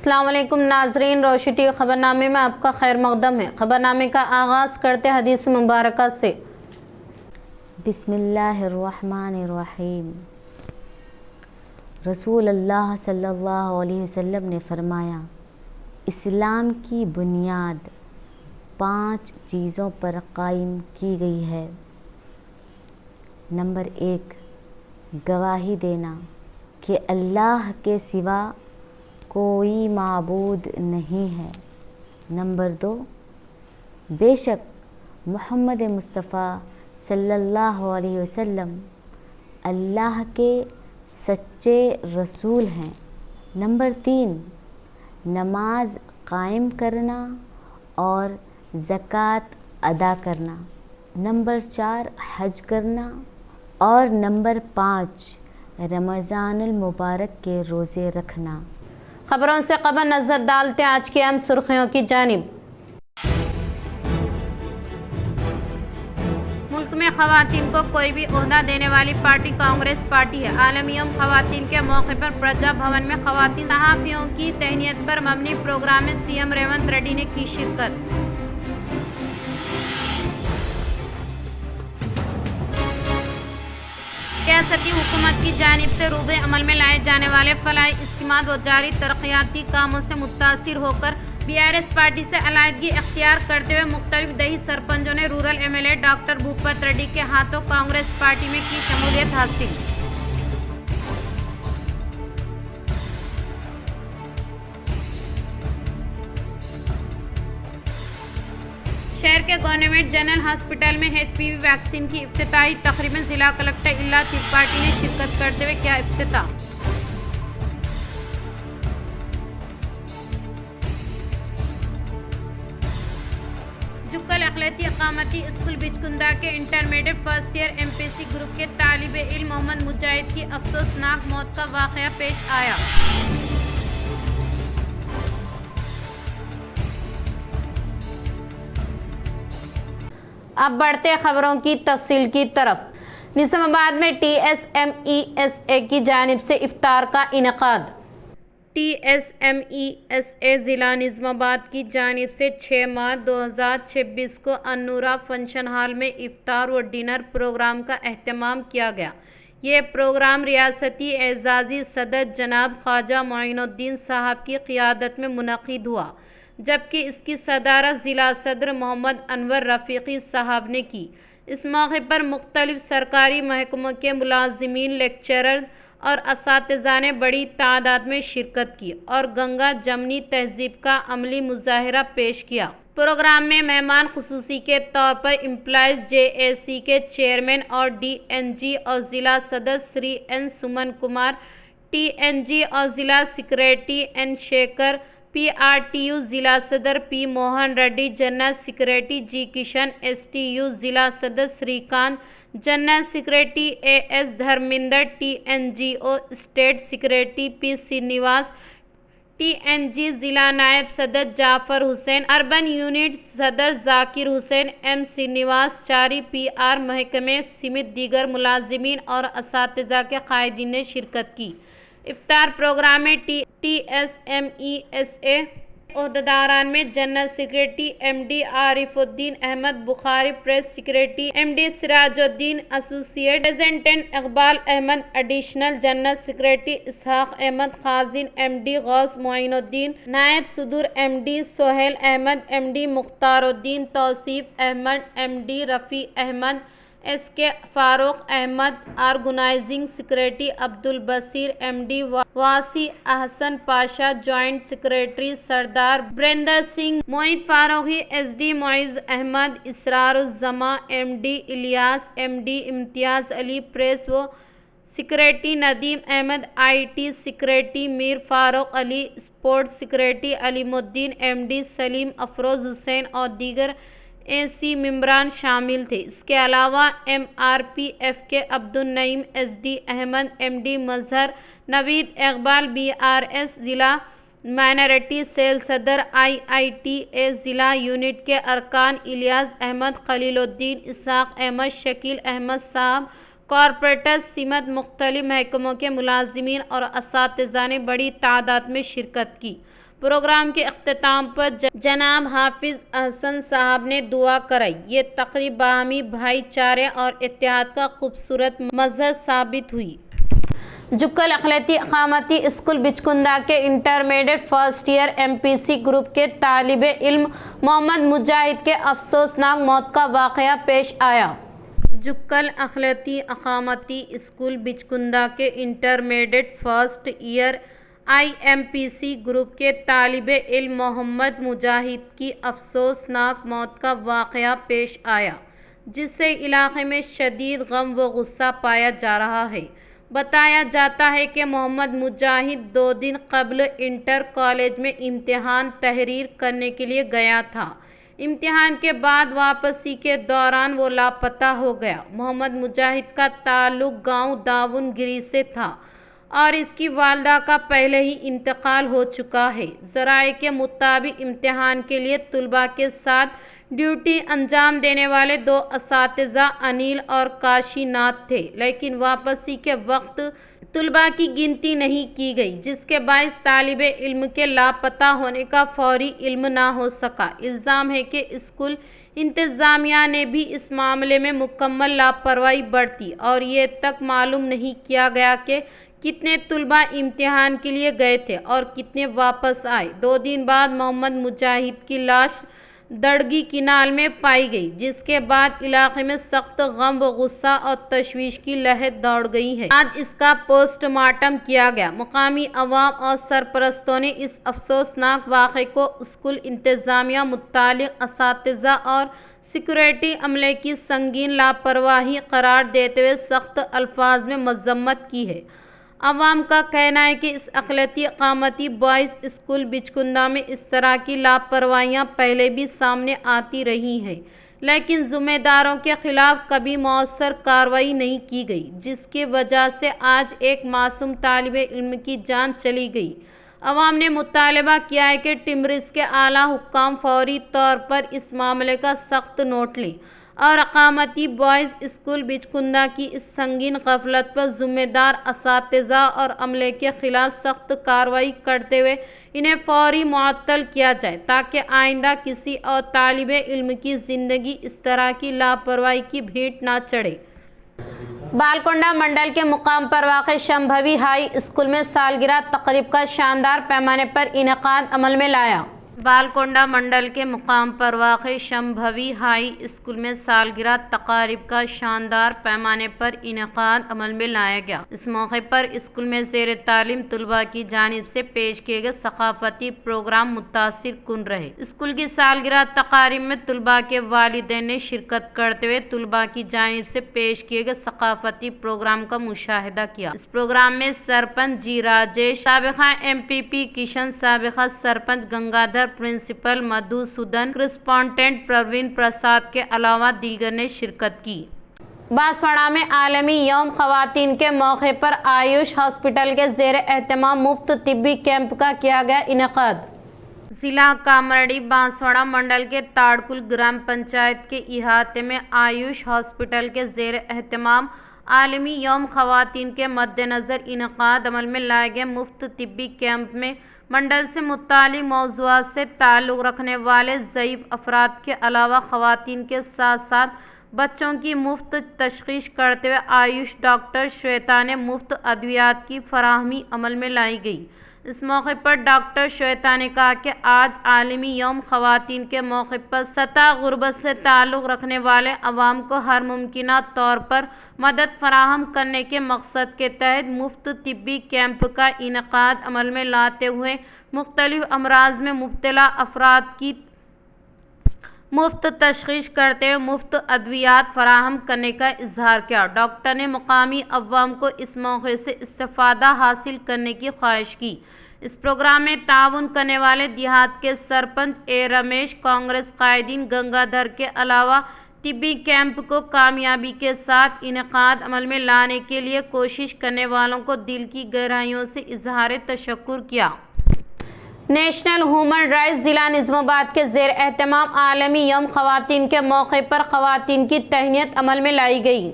अस्सलाम वालेकुम नाजरीन, रोशी टीवी खबरनामे में आपका खैर मकदम है। खबरनामे का आगाज़ करते हदीस मुबारक से। बिस्मिल्लाहिर्रहमानिर्रहीम। रसूल अल्लाह सल्लल्लाहु अलैहि वसल्लम ने फरमाया, इस्लाम की बुनियाद 5 चीज़ों पर कायम की गई है। नंबर 1, गवाही देना कि अल्लाह के सिवा कोई माबूद नहीं है। नंबर 2, बेशक मोहम्मद मुस्तफ़ा सल्लल्लाहु अलैहि वसल्लम अल्लाह के सच्चे रसूल हैं। नंबर 3, नमाज कायम करना और ज़कात अदा करना। नंबर 4, हज करना। और नंबर 5, रमज़ानुल मुबारक के रोज़े रखना। खबरों से कबल नजर डालते आज की अहम सुर्खियों की जानिब। मुल्क में खवातीन को कोई भी ओहदा देने वाली पार्टी कांग्रेस पार्टी है। आलमी यौम खवातीन के मौके पर प्रजा भवन में खवातीन सहाफ़ियों की तहनीत पर मबनी प्रोग्राम में सीएम रेवंत रेड्डी ने की शिरकत। रियासती हुकूमत की जानिब से रूबे अमल में लाए जाने वाले फलाही इस्कीमात व जारी तरक्याती कामों से मुतासिर होकर बीआरएस पार्टी से अलायदगी इख्तियार करते हुए मुख्तलिफ दही सरपंचों ने rural MLA doctor Bhupat Reddy के हाथों कांग्रेस पार्टी में की शमूलियत हासिल। शहर के गवर्नमेंट जनरल हॉस्पिटल में एचपीवी वैक्सीन की इफ्तिताही तकरीब में जिला कलेक्टर इल्ला त्रिपाठी ने शिरकत करते हुए किया इफ्तिताह। जुक्कल अखिलती इकामती स्कूल बिचकुंदा के intermediate first year MPC group के तालिब इल्म मोहम्मद मुजाहिद की अफसोसनाक मौत का वाकया पेश आया। अब बढ़ते खबरों की तफसील की तरफ। निज़ामाबाद में TSMESA की जानिब से इफ्तार का इनेकाद। TSMESA ज़िला निज़ामाबाद की जानिब से 6 मार्च 2026 को अन्नूरा फंक्शन हॉल में इफ्तार व डिनर प्रोग्राम का एहतमाम किया गया। ये प्रोग्राम रियासती एजाज़ी सदर जनाब ख्वाजा मोइनुद्दीन साहब की क़ियादत में मुनक़िद हुआ, जबकि इसकी सदारत ज़िला सदर मोहम्मद अनवर रफ़ीक़ी साहब ने की। इस मौके पर मुख्तलिफ सरकारी महकमों के मुलाजिमीन, लेक्चरर और असातिज़ा ने बड़ी तादाद में शिरकत की और गंगा जमनी तहज़ीब का अमली मुज़ाहिरा पेश किया। प्रोग्राम में मेहमान खुसूसी के तौर पर एम्प्लॉइज़ JAC के चेयरमैन और DNG और ज़िला सदर श्री N सुमन कुमार, TNG और ज़िला सेक्रेटरी N शेखर, PRTU ज़िला सदर P Mohan Reddy, general secretary G Kishan, STU ज़िला सदर Srikanth, general secretary AS Dharminder, TNGO state secretary P Srinivas, TNG ज़िला नायब सदर जाफ़र हुसैन, अर्बन यूनिट सदर जाकिर हुसैन, M श्रीनिवास, चारी PR महकमे समेत दीगर मुलाजिमीन और असातिज़ा के कायदीन ने शिरकत की। इफ्तार प्रोग्राम में TSMESA ओहदेदारान में general secretary MD Arifuddin Ahmed Bukhari, press secretary MD Sirajuddin, associate president Iqbal Ahmed, additional general secretary Ishaq Ahmed खाजिन, MD गौस मोइनुद्दीन, नायब सदर MD Sohail Ahmed, MD Mukhtaruddin, Tauseef Ahmed, MD Rafi Ahmed, SK Farooq Ahmed, organising secretary Abdul Basheer, MD Wasi Ahsan Pasha, joint secretary Sardar Birender Singh, Mohit Farooqui, SD Moiz Ahmed, Israruzzama, MD Ilyas, MD Imtiaz Ali, press व secretary Nadeem Ahmad, IT secretary Mir Farooq Ali, sports secretary Alimuddin, MD Salim Afroz Hussain और दीगर AC मेंबरान शामिल थे। इसके अलावा MRPF के अब्दुल नईम, SD अहमद, MD मजहर, नवीद इकबाल, BRS ज़िला माइनॉरिटी सेल सदर, IITA ज़िला यूनिट के अरकान इलियास अहमद, खलीलुद्दीन, इसहाक अहमद, शकील अहमद साहब, कॉरपोरेटर्स समेत मुख्तलिफ महकमों के मुलाजिमीन और असातिज़ा ने बड़ी तादाद में शिरकत की। प्रोग्राम के अख्तिताम पर जनाब हाफिज अहसन साहब ने दुआ कराई। ये तकरीब बाहमी भाईचारे और इत्तेहाद का खूबसूरत मज़हर साबित हुई। जुक्कल अखिलती अकामती स्कूल बिचकुंदा के intermediate first year MPC group के तालिब इल्म मोहम्मद मुजाहिद के अफसोसनाक मौत का वाक़या पेश आया। जुक्कल अखिलती अकामती स्कूल बिचकुंदा के intermediate first year IMPC group के तालिब इल्म मोहम्मद मुजाहिद की अफसोसनाक मौत का वाक़या पेश आया, जिससे इलाक़े में शदीद गम व गुस्सा पाया जा रहा है। बताया जाता है कि मोहम्मद मुजाहिद 2 दिन कबल इंटर कॉलेज में इम्तिहान तहरीर करने के लिए गया था। इम्तिहान के बाद वापसी के दौरान वो लापता हो गया। मोहम्मद मुजाहिद का ताल्लुक़ गांव दावनगिरी से था और इसकी वालदा का पहले ही इंतकाल हो चुका है। ज़राए के मुताबिक इम्तिहान के लिए तुलबा के साथ ड्यूटी अंजाम देने वाले 2 असातिज़ा अनिल और काशीनाथ थे, लेकिन वापसी के वक्त तुलबा की गिनती नहीं की गई, जिसके बायस तालिबे इल्म के लापता होने का फौरी इल्म ना हो सका। इल्ज़ाम है कि स्कूल इंतज़ामिया ने भी इस मामले में मुकम्मल लापरवाही बरती और ये तक मालूम नहीं किया गया कि कितने तुलबा इम्तिहान के लिए गए थे और कितने वापस आए। 2 दिन बाद मोहम्मद मुजाहिद की लाश दड़गी किनाल में पाई गई, जिसके बाद इलाके में सख्त गम व गुस्सा और तशवीश की लहर दौड़ गई है। आज इसका पोस्टमार्टम किया गया। मुकामी अवाम और सरपरस्तों ने इस अफसोसनाक वाक़े को स्कूल इंतज़ामिया, मुत्तालिक असातिज़ा और सिक्योरिटी अमले की संगीन लापरवाही करार देते हुए सख्त अल्फाज में मज़म्मत की है। अवाम का कहना है कि इस अखिलती अकामती बॉयज़ स्कूल बिचकुंदा में इस तरह की लापरवाहियाँ पहले भी सामने आती रही हैं, लेकिन ज़िम्मेदारों के खिलाफ कभी मौसर कार्रवाई नहीं की गई, जिसकी वजह से आज एक मासूम तालिबे इल्म की जान चली गई। अवाम ने मुतालबा किया है कि टिमरिस के आला हुक्काम फौरी तौर पर इस मामले का सख्त नोट लें और अकामती बॉयज़ स्कूल बिचकुंदा की इस संगीन गफलत पर ज़िम्मेदार असातिज़ा और अमले के खिलाफ सख्त कार्रवाई करते हुए इन्हें फौरी मुअत्तल किया जाए, ताकि आइंदा किसी और तालिबे इल्म की ज़िंदगी इस तरह की लापरवाही की भेंट ना चढ़े। बालकोंडा मंडल के मुकाम पर वाक़ शंभवी हाई स्कूल में सालगिरह तक़रीब का शानदार पैमाने पर इनेकाद अमल में लाया। बालकोंडा मंडल के मुकाम पर वाक़ शंभवी हाई स्कूल में सालगिरह तक़रीब का शानदार पैमाने पर इनेकाद अमल में लाया गया। इस मौके पर स्कूल में ज़ेर तालीम तुलबा की जानिब से पेश किए गए सक़ाफ़ती प्रोग्राम मुतासिर कुन रहे। स्कूल की सालगिरह तक़रीब में तुलबा के वालिदैन ने शिरकत करते हुए तुलबा की जानिब से पेश किए गए सक़ाफ़ती प्रोग्राम का मुशाहिदा किया। इस प्रोग्राम में सरपंच जी राजेश, साबिक़ा MPP किशन, साबिक़ा सरपंच गंगाधर, प्रिंसिपल मधुसूदन, करेस्पॉन्डेंट प्रवीण प्रसाद के अलावा दीगर ने शिरकत की। बांसवाड़ा में आलमी यौम ख़वातीन के मौके पर आयुष हॉस्पिटल के ज़ेर एहतमाम मुफ्त तिब्बी कैंप का किया गया इनेकाद। जिला कामरडी बांसवाड़ा मंडल के ताड़कुल ग्राम पंचायत के इहाते में आयुष हॉस्पिटल के ज़ेर एहतमाम आलमी यौम ख़वातीन के मद्देनज़र इनेकाद अमल में लाए गए मुफ्त तिब्बी कैंप में मंडल से मुत्तालिक मौज़ूआत से ताल्लुक़ रखने वाले ज़ईफ़ अफराद के अलावा ख़वातीन के साथ साथ बच्चों की मुफ्त तशख़ीस करते हुए आयुष डॉक्टर श्वेता ने मुफ्त अद्वियात की फराहमी अमल में लाई गई। इस मौके पर डॉक्टर श्वेता ने कहा कि आज आलमी यौम ख़वातीन के मौके पर सतह गुरबत से ताल्लुक़ रखने वाले अवाम को हर मुमकिना तौर पर मदद फराहम करने के मकसद के तहत मुफ्त तिब्बी कैंप का इनेकाद अमल में लाते हुए मुख्तलिफ अमराज में मुब्तला अफराद की मुफ्त तशख़ीस करते हुए मुफ्त अद्वियात फराहम करने का इजहार किया। डॉक्टर ने मुकामी अवाम को इस मौके से इस्तेफ़ादा हासिल करने की ख्वाहिश की। इस प्रोग्राम में ताउन करने वाले देहात के सरपंच ए रमेश, कांग्रेस कायदीन गंगाधर के अलावा तिब्बी कैंप को कामयाबी के साथ इनेकाद अमल में लाने के लिए कोशिश करने वालों को दिल की गहराइयों से इजहार तशक्कुर किया। नेशनल ह्यूमन राइट्स जिला निज़ामाबाद के ज़ेर एहतमाम आलमी यौम ख़वातीन के मौके पर ख़वातीन की तहनीत अमल में लाई गई।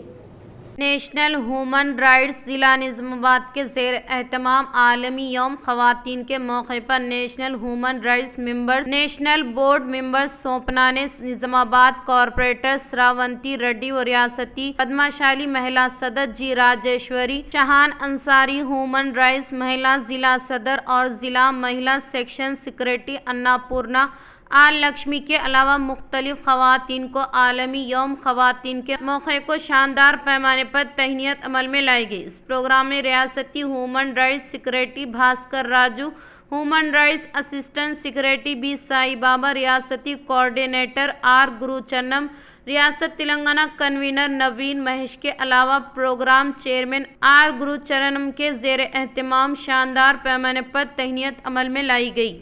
नेशनल ह्यूमन राइट्स जिला निज़ामाबाद के ज़ेर एहतमाम आलमी यौम ख़वातीन के मौके पर national human rights member national board member Swapna ने निज़ामाबाद कॉरपोरेटर श्रावंती रेड्डी और रियासती पद्माशाली महिला सदर जी राजेश्वरी चौहान अंसारी, ह्यूमन राइट्स महिला जिला सदर और जिला महिला सेक्शन सेक्रेटरी अन्नापूर्णा आल लक्ष्मी के अलावा मुख्तलिफ ख़वातीन को आलमी यौम ख़वातीन के मौके को शानदार पैमाने पर तहनीत अमल में लाई गई। इस प्रोग्राम में रियासती human rights secretary Bhaskar Raju, human rights assistant secretary B Sai Baba, रियासती कोऑर्डिनेटर आर गुरुचन्नम, रियासत तेलंगाना कन्वीनर नवीन महेश के अलावा प्रोग्राम चेयरमैन आर गुरुचरणम के ज़ेर एहतमाम शानदार पैमाने पर तहनीत अमल में लाई गई।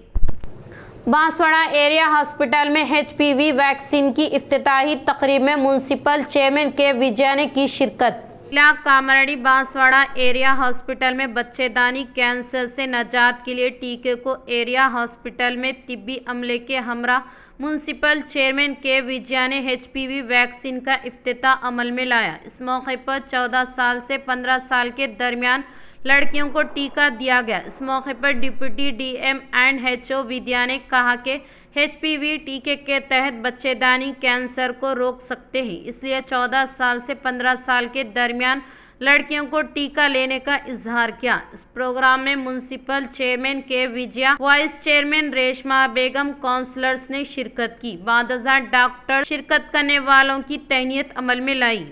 बांसवाड़ा एरिया हॉस्पिटल में HPV वैक्सीन की इफ्तिताही तकरीब में म्युनिसिपल चेयरमैन के विजय ने की शिरकत। जिला कामरेडी बांसवाड़ा एरिया हॉस्पिटल में बच्चेदानी कैंसर से निजात के लिए टीके को एरिया हॉस्पिटल में तिब्बी अमले के हमरा म्युनिसिपल चेयरमैन के विजय ने HPV वैक्सीन का इफ्तिताह अमल में लाया। इस मौके पर 14 साल से 15 साल के दरमियान लड़कियों को टीका दिया गया। इस मौके पर डिप्टी DM एंड HO विद्या ने कहा कि HPV टीके के तहत बच्चेदानी कैंसर को रोक सकते हैं, इसलिए 14 साल से 15 साल के दरमियान लड़कियों को टीका लेने का इजहार किया। इस प्रोग्राम में म्युनिसिपल चेयरमैन के विजया, वाइस चेयरमैन रेशमा बेगम, काउंसलर्स ने शिरकत की। 12,000 डॉक्टर शिरकत करने वालों की तहनीत अमल में लाई।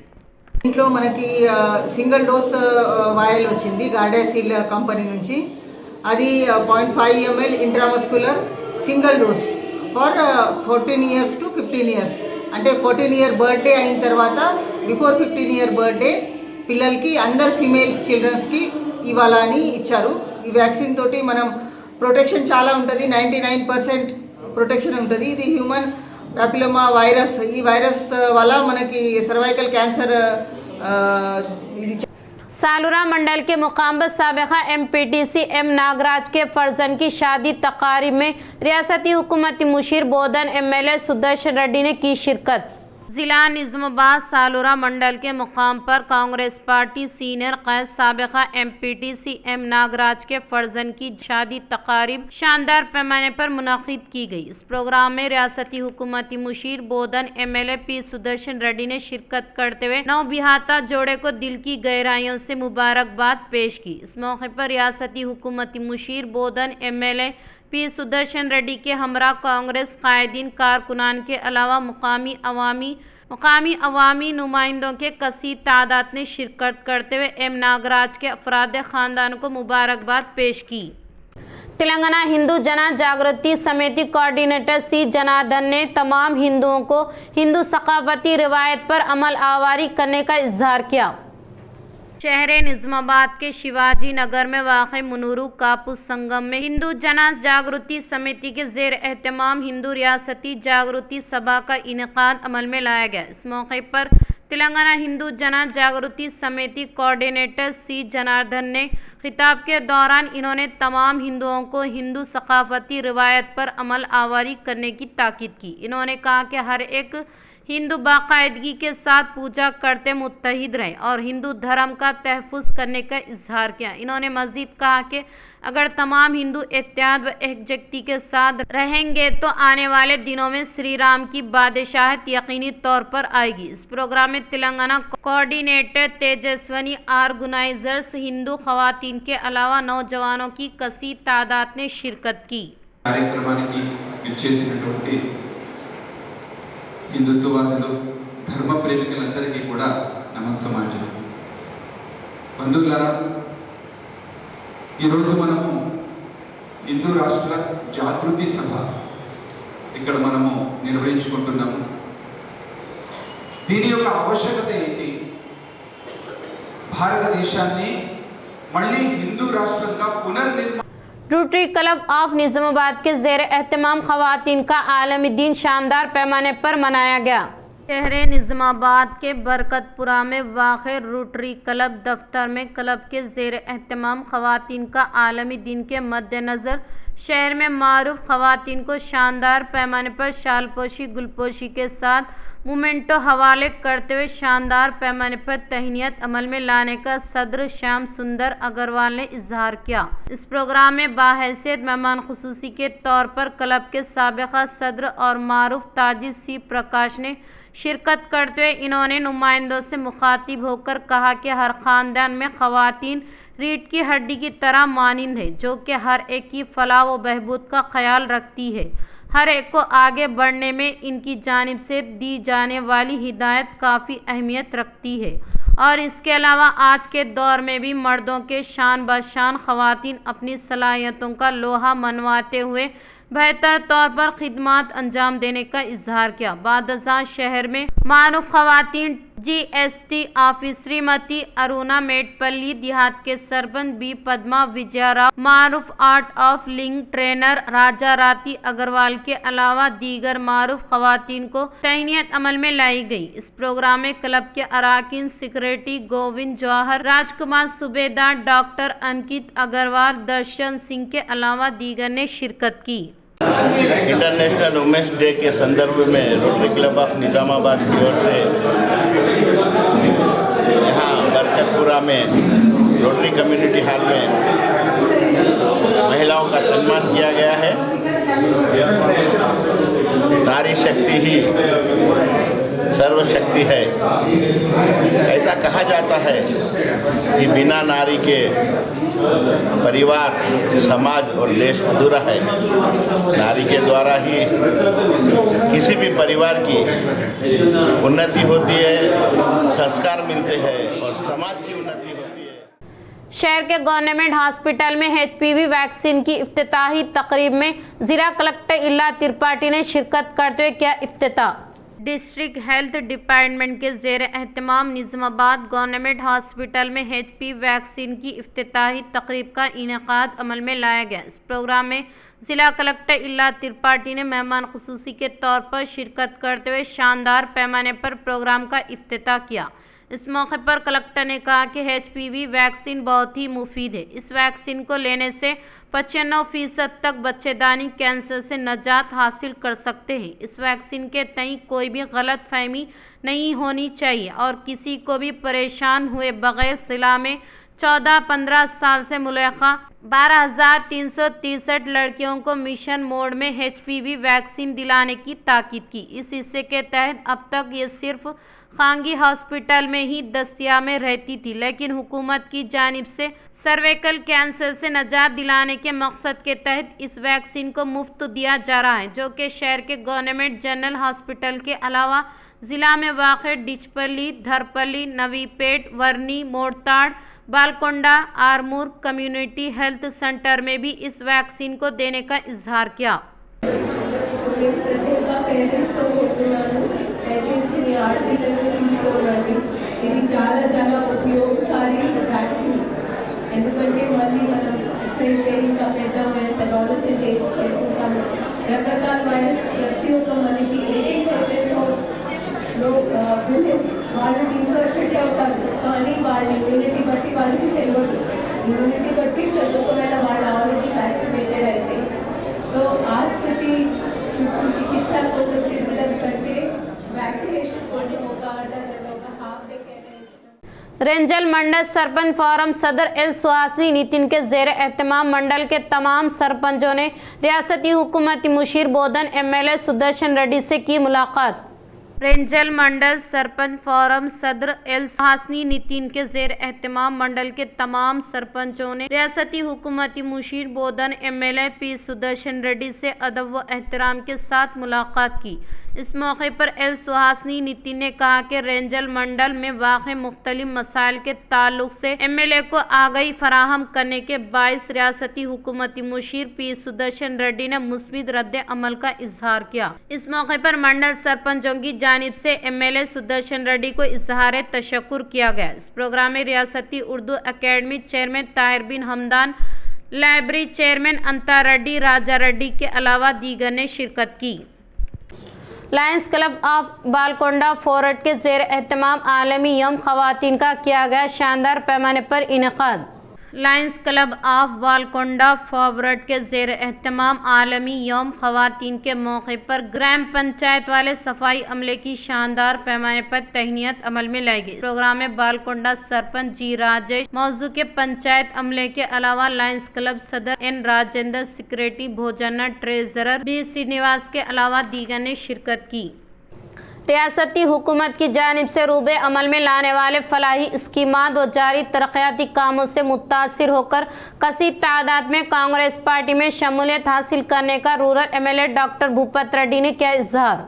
ఇంట్లో మనకి సింగిల్ డోస్ వాయల్ వచ్చింది గార్డాసిల్ కంపెనీ నుంచి. అది 0.5 ml intramuscular single dose for 14 years to 15 years. అంటే 14 year బర్త్డే అయిన తర్వాత బిఫోర్ 15 year బర్త్డే పిల్లలకి అందరు ఫీమేల్స్ చిల్డ్రన్స్కి ఇవ్వాలని ఇచ్చారు. ఈ వ్యాక్సిన్ తోటి మనం ప్రొటెక్షన్ చాలా ఉంటుంది, 99% ప్రొటెక్షన్ ఉంటుంది. ఇది హ్యూమన్ पैपिलोमा वायरस, ఈ వైరస్ వల్ల మనకి सर्वाइकल कैंसर सालुरा मंडल के मुकाम साबिका MPTC M नागराज के फर्जन की शादी तकारीब में रियासती हुकूमती मुशीर बोधन MLA सुदर्शन रेड्डी ने की शिरकत। जिला निज़ामाबाद सालुरा मंडल के मुकाम पर कांग्रेस पार्टी सीनियर कैद साबिका MPTC M नागराज के फर्जन की शादी तकारीब शानदार पैमाने पर मुनाकिद की गई। इस प्रोग्राम में रियासती हुकूमती मुशीर बोधन MLA P सुदर्शन रेड्डी ने शिरकत करते हुए नवबिहाता जोड़े को दिल की गहराइयों से मुबारकबाद पेश की। इस मौके पर रियासती हुकूमती मुशीर बोधन MLA P सुदर्शन रेड्डी के हमरा कांग्रेस कायदीन कारकुनान के अलावा मुकामी अवामी नुमाइंदों के कसीर तादाद ने शिरकत करते हुए M नागराज के अफराद खानदान को मुबारकबाद पेश की। तेलंगाना हिंदू जन जागृति समिति कोऑर्डिनेटर C जनार्दन ने तमाम हिंदुओं को हिंदू सकाफती रिवायत पर अमल आवारी करने का इजहार किया। शहर निज़ामाबाद के शिवाजी नगर में वाक़ मुनूरू कापूस संगम में हिंदू जन जागृति समिति के ज़ेर एहतमाम हिंदू रियासती जागृति सभा का इनेकाद अमल में लाया गया। इस मौके पर तेलंगाना हिंदू जन जागृति समिति कोऑर्डिनेटर C जनार्दन ने खिताब के दौरान इन्होंने तमाम हिंदुओं को हिंदू सकाफती रिवायत पर अमल आवारी करने की ताकीद की। इन्होंने कहा कि हर एक हिंदू बाकायदगी के साथ पूजा करते मुत्तहिद रहे और हिंदू धर्म का तहफ़्फ़ुज़ करने का इजहार किया। इन्होंने मज़ीद कहा कि अगर तमाम हिंदू एहतियात व एकजहती के साथ रहेंगे तो आने वाले दिनों में श्री राम की बादशाहत यकीनी तौर पर आएगी। इस प्रोग्राम में तेलंगाना कोऑर्डिनेटर तेजस्वनी ऑर्गेनाइजर्स, हिंदू खवातीन के अलावा नौजवानों की कसीर तादाद ने शिरकत की। హిందుత్వవాదులు ధర్మ ప్రేమికులందరికీ కూడా నమస్సమాంజలి. బంధువులారా, ఈరోజు మనము హిందూ రాష్ట్ర జాగృతి సభ ఇక్కడ మనము నిర్వహించుకుంటున్నాము. దీని యొక్క ఆవశ్యకత ఏంటి? భారతదేశాన్ని మళ్ళీ హిందూ రాష్ట్రంగా పునర్నిర్మాణం रोटरी क्लब ऑफ निज़ामाबाद के ज़ेर एहतमाम ख़वातीन का आलमी दिन शानदार पैमाने पर मनाया गया। शहर निज़ामाबाद के बरकतपुरा में वाक़ रोटरी क्लब दफ्तर में क्लब के ज़ेर एहतमाम ख़वातीन का आलमी दिन के मद्देनज़र शहर में मारूफ ख़वातीन को शानदार पैमाने पर शालपोशी गुलपोशी के साथ मोमेंटो हवाले करते हुए शानदार पैमाने पर तहनीत अमल में लाने का सदर श्याम सुंदर अग्रवाल ने इजहार किया। इस प्रोग्राम में बाहैसियत मेहमान खुसूसी के तौर पर क्लब के साबिका सदर और मारूफ ताजिद सी प्रकाश ने शिरकत करते हुए इन्होंने नुमाइंदों से मुखातिब होकर कहा कि हर खानदान में खवातीन रीढ़ की हड्डी की तरह मानिंद है, जो कि हर एक की फलाह व बहबूद का ख्याल रखती है। हर एक को आगे बढ़ने में इनकी जानिब से दी जाने वाली हिदायत काफ़ी अहमियत रखती है और इसके अलावा आज के दौर में भी मर्दों के शान बशान खवातीन अपनी सलाहियतों का लोहा मनवाते हुए बेहतर तौर पर खिदमत अंजाम देने का इजहार किया। बादशाह शहर में मारूफ खवातीन GST ऑफिस श्रीमती अरुणा मेटपल्ली, देहात के सरपंच बी पद्मा विजयराव, मारूफ art of living trainer Raja Rati Agrawal के अलावा दीगर मारूफ खवातीन को तहनीत अमल में लाई गई। इस प्रोग्राम में क्लब के अराकीन सेक्रेटरी गोविंद जौहर, राजकुमार सूबेदार, डॉक्टर अंकित अग्रवाल, दर्शन सिंह के अलावा दीगर ने शिरकत की। इंटरनेशनल वुमेंस डे के संदर्भ में रोटरी क्लब ऑफ निजामाबाद की ओर से यहाँ बरकतपुरा में रोटरी कम्युनिटी हॉल में महिलाओं का सम्मान किया गया है। नारी शक्ति ही सर्वशक्ति है, ऐसा कहा जाता है कि बिना नारी के परिवार, समाज और देश अधूरा है। नारी के द्वारा ही किसी भी परिवार की उन्नति होती है, संस्कार मिलते हैं और समाज की उन्नति होती है। शहर के गवर्नमेंट हॉस्पिटल में HPV वैक्सीन की इफ्तिताही तकरीब में जिला कलेक्टर इल्ला त्रिपाठी ने शिरकत करते हुए किया इफ्तिताह। डिस्ट्रिक्ट हेल्थ डिपार्टमेंट के ज़ेर एहतमाम निज़ामाबाद गवर्नमेंट हॉस्पिटल में HPV वैक्सीन की इफ्तिताही तकरीब का इनेकाद अमल में लाया गया। इस प्रोग्राम में जिला कलेक्टर इल्ला त्रिपाठी ने मेहमान खुसूसी के तौर पर शिरकत करते हुए शानदार पैमाने पर प्रोग्राम का इफ्तिताह किया। इस मौके पर कलेक्टर ने कहा कि HPV वैक्सीन बहुत ही मुफीद है। इस वैक्सीन को लेने से 95% तक बच्चेदानी कैंसर से निजात हासिल कर सकते हैं। इस वैक्सीन के तई कोई भी गलत फहमी नहीं होनी चाहिए और किसी को भी परेशान हुए बगैर जिला में 14-15 साल से मुल्का 12,363 लड़कियों को मिशन मोड में HPV वैक्सीन दिलाने की ताकीद की। इस हिस्से के तहत अब तक ये सिर्फ खांगी हॉस्पिटल में ही दस्तियाब में रहती थी, लेकिन हुकूमत की जानिब से सर्वाइकल कैंसर से निजात दिलाने के मकसद के तहत इस वैक्सीन को मुफ्त दिया जा रहा है, जो कि शहर के गवर्नमेंट जनरल हॉस्पिटल के अलावा ज़िला में वाक़ Dichpally, Dharpally, Navipet, Varni, Mortad, Balkonda, Armoor community health centre में भी इस वैक्सीन को देने का इजहार किया। ఇది చాలా ఉపయోగకారి వ్యాక్సిన్. ఎందుకంటే మళ్ళీ మనం ఎప్పుడైతే ఇంకా పెద్ద వయసు అడాలసెంట్ ఏజ్ చేరుకుంటాము, రకరకాల వైరస్ ప్రతి ఒక్క మనిషి 80% వాళ్ళు దీంతో ఎఫెక్ట్ అవుతారు, కానీ వాళ్ళ ఇమ్యూనిటీ బట్టి వాళ్ళకి తెలియదు. ఇమ్యూనిటీ బట్టి ఒకవేళ వాళ్ళు ఆల్రెడీ వ్యాక్సినేటెడ్ అయితే సో ఆసుపత్రి చుట్టూ చికిత్స కోసం తిరగడం కంటే वैक्सीनेशन रेंजल मंडल सरपंच फोरम सदर एल सुहासनी नितिन के ज़ेर एहतमाम मंडल के तमाम सरपंचों ने रियासती हुकूमती मुशीर बोधन MLA सुदर्शन रेड्डी से की मुलाकात। रेंजल मंडल सरपंच फोरम सदर एल सुहासनी नितिन के ज़ेर एहतमाम मंडल के तमाम सरपंचों ने रियासती हुकूमती मुशीर बोधन MLA P सुदर्शन रेड्डी से अदब व एहतराम के साथ मुलाकात की। इस मौके पर एल सुहासनी नितिन ने कहा कि रेंजल मंडल में वाक़े मुख्तलिफ मसाइल के ताल्लुक से MLA को आगाही फराहम करने के बाइस रियासती हुकूमती मुशीर P सुदर्शन रेड्डी ने मुस्बित रद्द अमल का इजहार किया। इस मौके पर मंडल सरपंचों की जानिब से MLA सुदर्शन रेड्डी को इजहार तशक्कुर किया गया। इस प्रोग्राम में रियासती उर्दू अकेडमी चेयरमैन ताहिर बिन हमदान, लाइब्रेरी चेयरमैन अंता रेड्डी, राजा रेड्डी के अलावा दीगर ने शिरकत की। Lions Club of Balkonda fort के ज़ेर एहतमाम आलमी यौम ख़वातीन का किया गया शानदार पैमाने पर इनेकाद। Lions Club of Balkonda forward के ज़ेर एहतमाम आलमी यौम ख़वातीन के मौके पर ग्राम पंचायत वाले सफाई अमले की शानदार पैमाने पर तहनीत अमल में लाई गई। प्रोग्राम में बालकोंडा सरपंच जी राजेश मौजू के पंचायत अमले के अलावा लायंस क्लब सदर एन राजेंद्र, सेक्रेटरी भोजन, ट्रेजरर बी श्रीनिवास के अलावा दीगर ने शिरकत की। रियासती हुकूमत की जानिब से रूबे अमल में लाने वाले फलाही स्कीमात व जारी तरक्याती कामों से मुतासिर होकर कसी तादाद में कांग्रेस पार्टी में शमूलियत हासिल करने का rural MLA doctor Bhupat Reddy ने किया इजहार।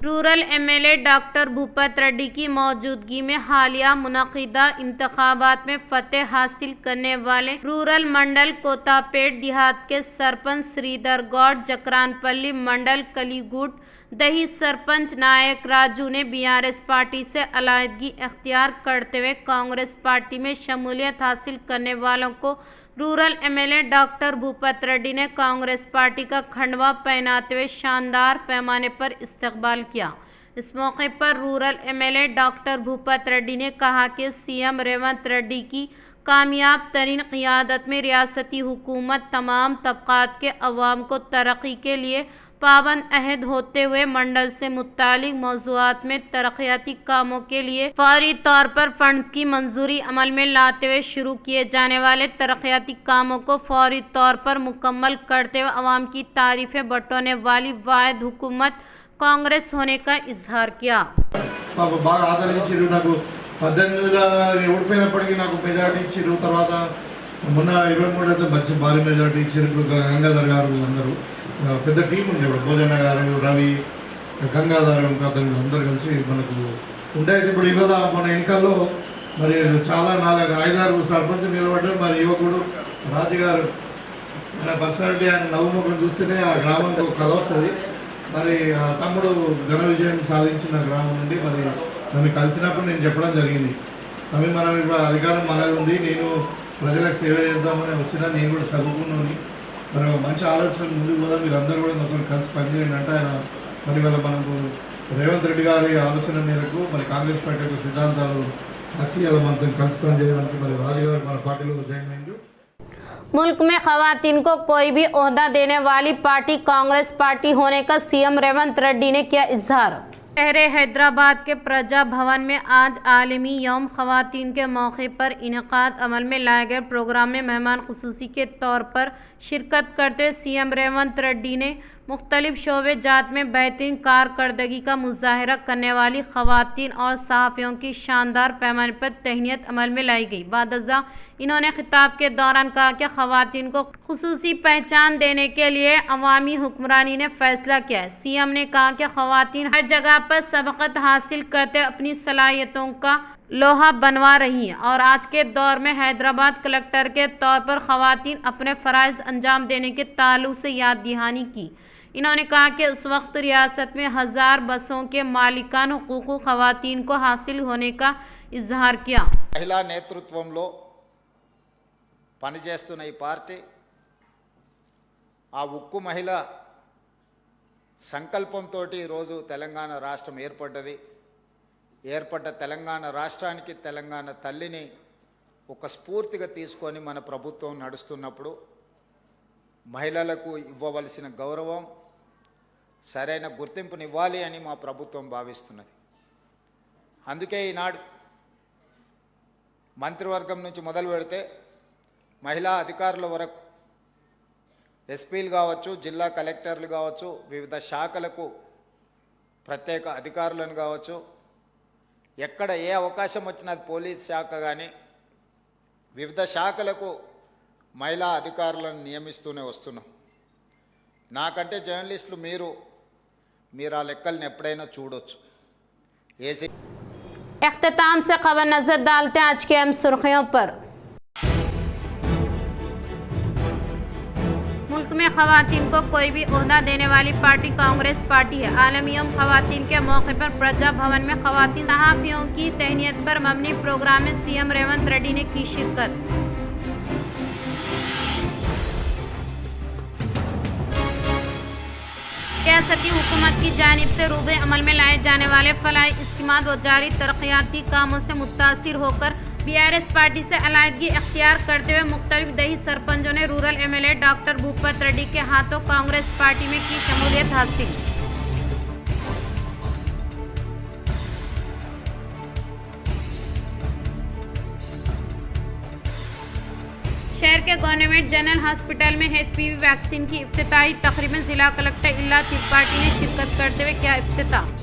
Rural MLA doctor Bhupat Reddy की मौजूदगी में हालिया मुनक़िदा इंतखाबात में फतेह हासिल करने वाले रूरल मंडल कोतापेट देहात के सरपंच श्रीधर गौड़, जकरानपल्ली मंडल कलीगुट दही सरपंच नायक राजू ने बीआरएस पार्टी से अलायदगी अख्तियार करते हुए कांग्रेस पार्टी में शमूलियत हासिल करने वालों को rural MLA doctor Bhupat Reddy ने कांग्रेस पार्टी का खंडवा पहनाते हुए शानदार पैमाने पर इस्तकबाल किया। इस मौके पर rural MLA doctor Bhupat Reddy ने कहा कि सीएम रेवंत रेड्डी की कामयाब तरीन क़ियादत में रियासती हुकूमत तमाम तबक़ात के अवाम को तरक्की के लिए पाबंद अहद होते हुए मंडल से मुतालिक मौज़ूआत में तरक्याती कामों के लिए फौरी तौर पर फंड्स की मंजूरी अमल में लाते हुए शुरू किए जाने वाले तरक्याती कामों को फौरी तौर पर मुकम्मल करते हुए अवाम की तारीफें बटोरने वाली वाहिद हुकूमत कांग्रेस होने का इजहार किया। బాగా ఆదరించారు। నాకు 18 ఓడిపోయినప్పటికీ నాకు మెజారిటీ ఇచ్చారు। తర్వాత మొన్న 23 అయితే మంచి భారీ మెజారిటీ ఇచ్చారు। గంగాధర్ గారు అందరూ పెద్ద టీం ఉండేవాడు, భోజన గారు, రవి, గంగాధర్ అతను అందరూ కలిసి మనకు ఉండేది। ఇప్పుడు ఇవాళ మన ఎన్నికల్లో మరి చాలా 4-5 సర్పంచ్ నిలబడ్డారు। మరి యువకుడు రాజుగారు ఆయన పర్సనాలిటీ, ఆయన నవ్వుముఖం చూస్తేనే ఆ గ్రామానికి ఒక కళ వస్తుంది। మరి ఆ తమ్ముడు ఘన విజయం సాధించిన గ్రామం నుండి మరి నన్ను కలిసినప్పుడు నేను చెప్పడం జరిగింది, తమ్మి మనం ఇప్పుడు అధికారం మనది ఉంది, నేను ప్రజలకు సేవ చేద్దామని వచ్చినా, నేను కూడా చదువుకున్నాను, మరి మంచి ఆలోచన ముందుకు పోదా, మీరు అందరూ కూడా మొత్తం కలిసి పనిచేయండి అంటే ఆయన మరి వాళ్ళ మనకు రేవంత్ రెడ్డి గారి ఆలోచన మేరకు మరి కాంగ్రెస్ పార్టీ యొక్క సిద్ధాంతాలు నచ్చి అలా మనతో కలిసి పనిచేయడానికి మరి రాజు గారు మన పార్టీలో జాయిన్ అయ్యింది। मुल्क में खवातीन को कोई भी ओहदा देने वाली पार्टी कांग्रेस पार्टी होने का सीएम रेवंत रेड्डी ने किया इजहार। शहर हैदराबाद के प्रजा भवन में आज आलमी यौम खवातीन के मौके पर इनेकाद अमल में लाए गए प्रोग्राम में मेहमान खुसूसी के तौर पर शिरकत करते सीएम रेवंत रेड्डी ने मुख्तलिफ शोबे जात में बेहतरीन कारकर्दगी का मुजाहरा करने वाली खवातीन और सहाफ़ियों की शानदार पैमाने पर तहनीत अमल में लाई गई। बादजा इन्होंने खिताब के दौरान कहा कि खवातीन को खुसूसी पहचान देने के लिए अवामी हुक्मरानी ने फैसला किया है। सीएम ने कहा कि खवातीन हर जगह पर सबकत हासिल करते अपनी सलाहियतों का लोहा बनवा रही हैं और आज के दौर में हैदराबाद कलेक्टर के तौर पर खवातीन अपने फ़राइज़ अंजाम देने के ताल्लुक से याद दहानी की। इन्होंने कहा कि उस वक्त रियासत में 1000 बसों के मालिकान हुकूक खवातीन को हासिल होने का इजहार किया। महिला नेतृत्వంలో పనిచేస్తున్న ఈ పార్టీ ఆ ఉక్కు మహిళ సంకల్పంతో ఈరోజు తెలంగాణ రాష్ట్రం ఏర్పడ్డది। ఏర్పడ్డ తెలంగాణ రాష్ట్రానికి తెలంగాణ తల్లిని ఒక స్ఫూర్తిగా తీసుకొని మన ప్రభుత్వం నడుస్తున్నప్పుడు మహిళలకు ఇవ్వవలసిన గౌరవం, సరైన గుర్తింపునివ్వాలి అని మా ప్రభుత్వం భావిస్తున్నది। అందుకే ఈనాడు మంత్రివర్గం నుంచి మొదలు పెడితే మహిళా అధికారుల వరకు ఎస్పీలు కావచ్చు, జిల్లా కలెక్టర్లు కావచ్చు, వివిధ శాఖలకు ప్రత్యేక అధికారులను కావచ్చు, ఎక్కడ ఏ అవకాశం వచ్చినా పోలీస్ శాఖ కానీ వివిధ శాఖలకు మహిళా అధికారులను నియమిస్తూనే వస్తున్నాం। నాకంటే జర్నలిస్టులు మీరు ఆ లెక్కలను ఎప్పుడైనా చూడొచ్చు। इख्तिताम से खबर नजर डालते हैं आज की अहम सुर्खियों पर। मुल्क में खवातीन को कोई भी ओहदा देने वाली पार्टी कांग्रेस पार्टी है। आलमी यौम खवातीन के मौके पर प्रजा भवन में खवातीन सहाफ़ियों की तहनीत पर मबनी प्रोग्राम में सीएम रेवंत रेड्डी ने की शिरकत। रियासती हुकूमत की जानिब से रूबे अमल में लाए जाने वाले फलाही स्कीमात व जारी तरक्याती कामों से मुतासिर होकर बीआरएस पार्टी से अलायदगी इख्तियार करते हुए मुख्तलिफ दही सरपंचों ने rural MLA doctor Bhupat Reddy के हाथों कांग्रेस पार्टी में की शमूलियत हासिल। शहर के गवर्नमेंट जनरल हॉस्पिटल में एचपीवी वैक्सीन की इफ्तिताही तकरीब में जिला कलेक्टर इल्ला त्रिपाठी ने शिरकत करते हुए किया इफ्तिताह।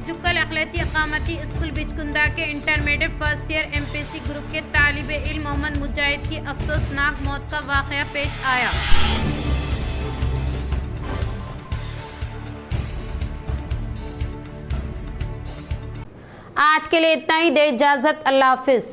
जुक्कल अखिलती अकामती स्कूल बिचकुंदा के intermediate first year MPC group के तालिब इल्म मोहम्मद मुजाहिद की अफसोसनाक मौत का वाकया पेश आया। आज के लिए इतना ही, दे इजाजत, अल्लाह हाफिज।